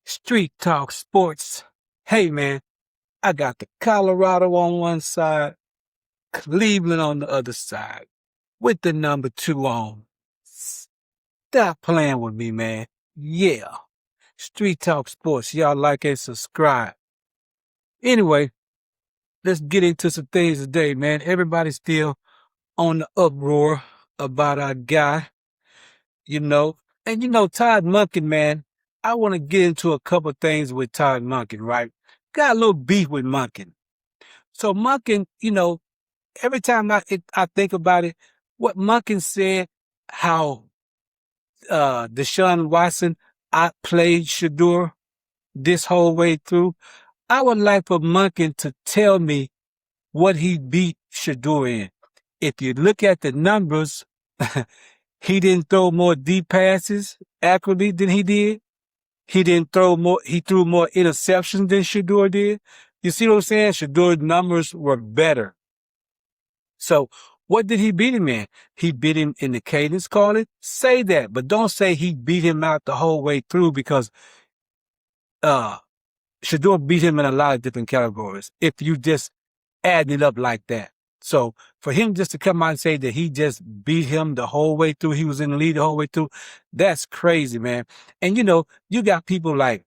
Street Talk Sports. Hey, man, I got the Colorado on one side, Cleveland on the other side, with the number 2 on. Stop playing with me, man. Yeah. Street Talk Sports. Y'all like and subscribe. Anyway, let's get into some things today, man. Everybody's still on the uproar about our guy, you know. And Todd Monken, man, I want to get into a couple things with Todd Monken, right? Got a little beef with Monken. So Monken, every time I think about it, what Monken said, how Deshaun Watson outplayed Shedeur this whole way through, I would like for Monken to tell me what he beat Shedeur in. If you look at the numbers, he didn't throw more deep passes accurately than he did. He threw more interceptions than Shedeur did. You see what I'm saying? Shedeur's numbers were better. So what did he beat him in? He beat him in the cadence calling. Say that, but don't say he beat him out the whole way through, because Shedeur beat him in a lot of different categories if you just add it up like that. So for him just to come out and say that he just beat him the whole way through, he was in the lead the whole way through, that's crazy, man. And you got people like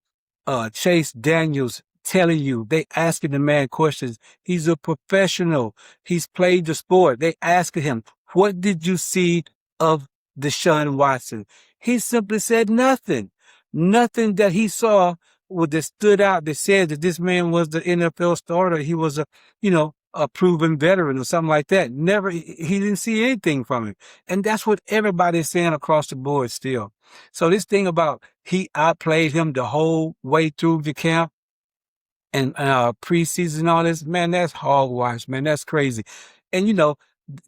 Chase Daniels telling you, they asking the man questions. He's a professional. He's played the sport. They asking him, what did you see of Deshaun Watson? He simply said nothing. Nothing that he saw that stood out that said that this man was the NFL starter. He was a proven veteran or something like that. Never, he didn't see anything from him. And that's what everybody's saying across the board still. So this thing about he outplayed him the whole way through the camp and preseason and all this, man, that's hogwash, man. That's crazy. And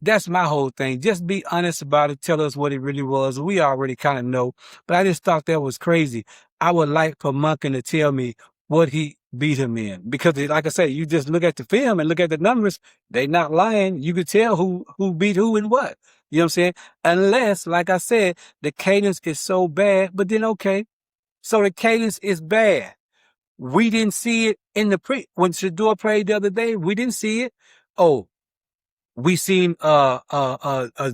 that's my whole thing. Just be honest about it. Tell us what it really was. We already kind of know, but I just thought that was crazy. I would like for Monken to tell me what he beat him in, because like I say, you just look at the film and look at the numbers. They not lying. You could tell who beat who and what. You know what I'm saying? Unless, like I said, the cadence is so bad, but then okay. So the cadence is bad. We didn't see it in when Shedeur played the other day. We didn't see it. Oh, we seen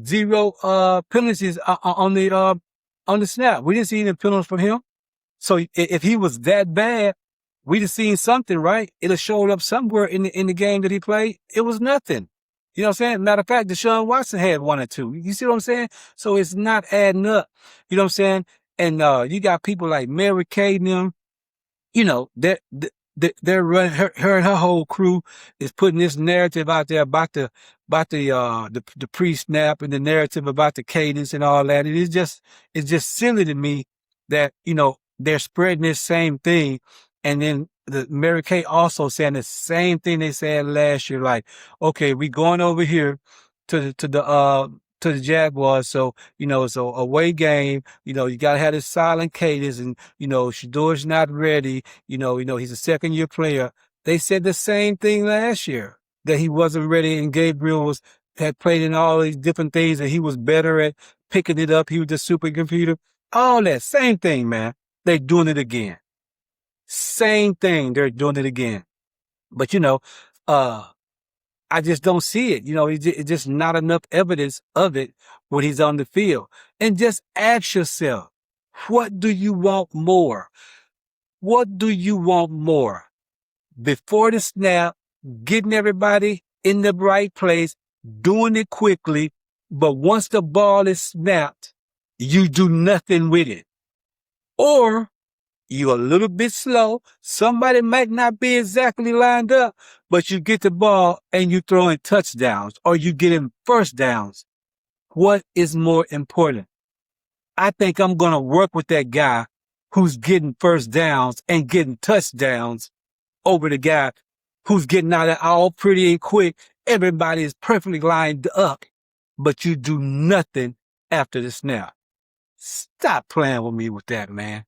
zero penalties on the snap. We didn't see any penalties from him. So if he was that bad, we'd have seen something, right? It'll show up somewhere in the game that he played. It was nothing. You know what I'm saying? Matter of fact, Deshaun Watson had 1 or 2. You see what I'm saying? So it's not adding up. You know what I'm saying? And you got people like Mary Kay and them, they're running, her and her whole crew is putting this narrative out there about the pre-snap and the narrative about the cadence and all that. It's just silly to me that, they're spreading this same thing. And then the Mary Kay also saying the same thing they said last year. Like, okay, we going over here to the Jaguars. So, it's a away game. You got to have this silent cadence, and, Shedeur's not ready. He's a second-year player. They said the same thing last year, that he wasn't ready, and Gabriel had played in all these different things, and he was better at picking it up. He was the supercomputer. All that same thing, man. They're doing it again. Same thing. They're doing it again. But, I just don't see it. It's just not enough evidence of it when he's on the field. And just ask yourself, what do you want more? What do you want more? Before the snap, getting everybody in the right place, doing it quickly, but once the ball is snapped, you do nothing with it. Or you're a little bit slow. Somebody might not be exactly lined up, but you get the ball and you throw in touchdowns, or you get in first downs. What is more important? I think I'm going to work with that guy who's getting first downs and getting touchdowns over the guy who's getting out of all pretty and quick. Everybody is perfectly lined up, but you do nothing after the snap. Stop playing with me with that, man.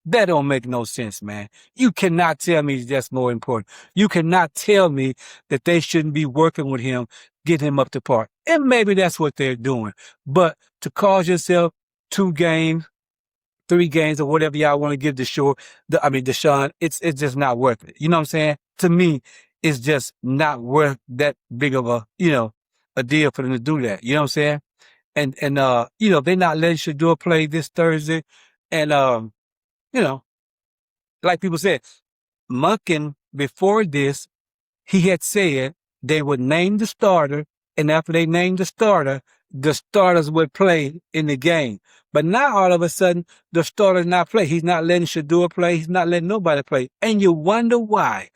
That don't make no sense, man. You cannot tell me that's more important. You cannot tell me that they shouldn't be working with him, getting him up to par. And maybe that's what they're doing. But to cause yourself 2 games 3 games or whatever y'all want to give Deshaun, it's just not worth it. You know what I'm saying? To me, it's just not worth that big of a deal for them to do that. You know what I'm saying? And they're not letting Shedeur play this Thursday. And you know, like people said, Munkin before this, he had said they would name the starter, and after they named the starters would play in the game. But now all of a sudden, the starters not play. He's not letting Shedeur play. He's not letting nobody play. And you wonder why.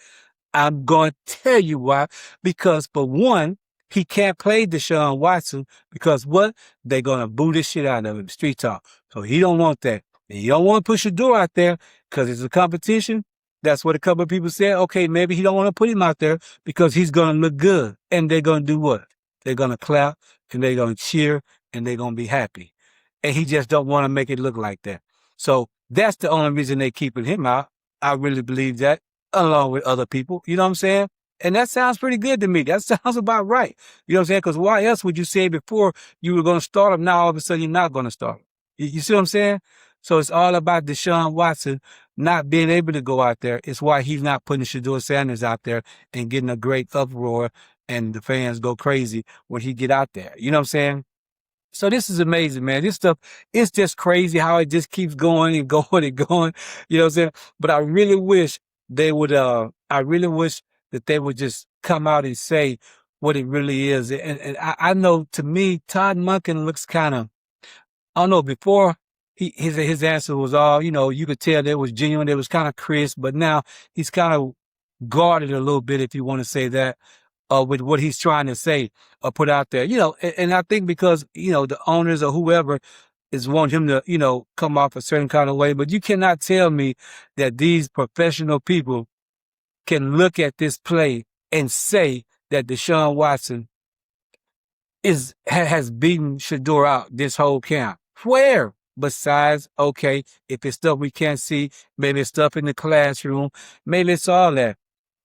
I'm going to tell you why. Because for one, he can't play Deshaun Watson because what? They're going to boo the shit out of him, street talk. So he don't want that. And you don't want to push Shedeur out there because it's a competition. That's what a couple of people said. Okay, maybe he don't want to put him out there because he's going to look good. And they're going to do what? They're going to clap and they're going to cheer and they're going to be happy. And he just don't want to make it look like that. So that's the only reason they're keeping him out. I really believe that, along with other people. You know what I'm saying? And that sounds pretty good to me. That sounds about right. You know what I'm saying? Because why else would you say before you were going to start him, now all of a sudden you're not going to start him? You see what I'm saying? So it's all about Deshaun Watson not being able to go out there. It's why he's not putting Shedeur Sanders out there and getting a great uproar and the fans go crazy when he get out there. You know what I'm saying? So this is amazing, man. This stuff, it's just crazy how it just keeps going and going and going. You know what I'm saying? But I really wish that they would just come out and say what it really is. And I know, to me, Todd Monken looks kind of, I don't know, before his answer was all, you could tell that it was genuine. It was kind of crisp, but now he's kind of guarded a little bit, if you want to say that, with what he's trying to say or put out there, and I think because, the owners or whoever is wanting him to, come off a certain kind of way, but you cannot tell me that these professional people can look at this play and say that Deshaun Watson has beaten Shedeur out this whole camp. Where? Besides, okay, if it's stuff we can't see, maybe it's stuff in the classroom, maybe it's all that.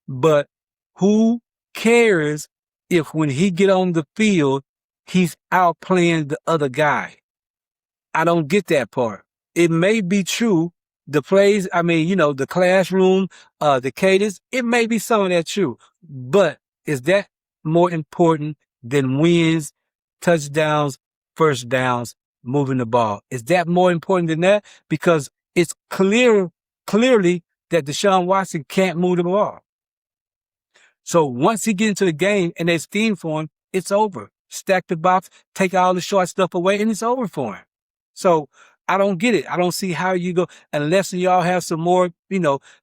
But who cares if when he get on the field, he's outplaying the other guy? I don't get that part. It may be true. The plays, the classroom, the cadence, it may be some of that true. But is that more important than wins, touchdowns, first downs, moving the ball? Is that more important than that? Because it's clearly that Deshaun Watson can't move the ball. So once he gets into the game and they scheme for him, it's over. Stack the box, take all the short stuff away, and it's over for him. So I don't get it. I don't see how you go, unless y'all have some more,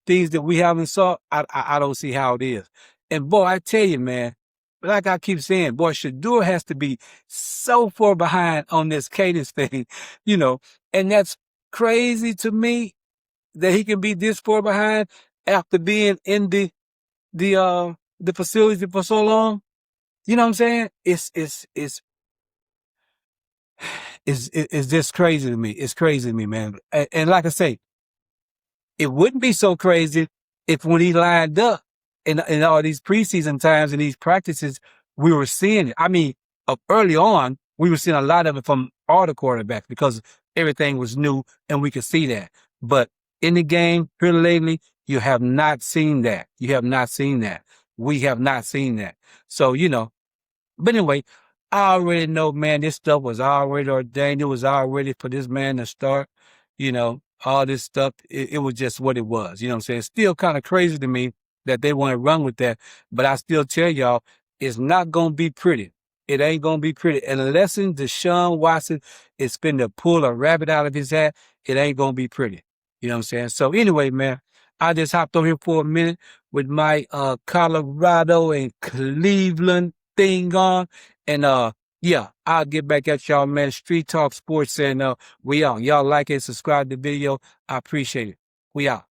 things that we haven't saw. I don't see how it is. And boy, I tell you, man, like I keep saying, boy, Shedeur has to be so far behind on this cadence thing, and that's crazy to me that he can be this far behind after being in the facility for so long. You know what I'm saying? It's just crazy to me. It's crazy to me, man. And like I say, it wouldn't be so crazy if when he lined up in all these preseason times and these practices, we were seeing it. Early on, we were seeing a lot of it from all the quarterbacks because everything was new and we could see that. But in the game here lately, you have not seen that. You have not seen that. We have not seen that. So, but anyway, I already know, man, this stuff was already ordained. It was already for this man to start, all this stuff. It was just what it was. You know what I'm saying? It's still kind of crazy to me that they want to run with that. But I still tell y'all, it's not going to be pretty. It ain't going to be pretty. And unless Deshaun Watson is finna pull a rabbit out of his hat, it ain't going to be pretty. You know what I'm saying? So anyway, man, I just hopped on here for a minute with my Colorado and Cleveland thing on. And yeah, I'll get back at y'all, man. Street Talk Sports, and we out. Y'all like it, subscribe to the video. I appreciate it. We out.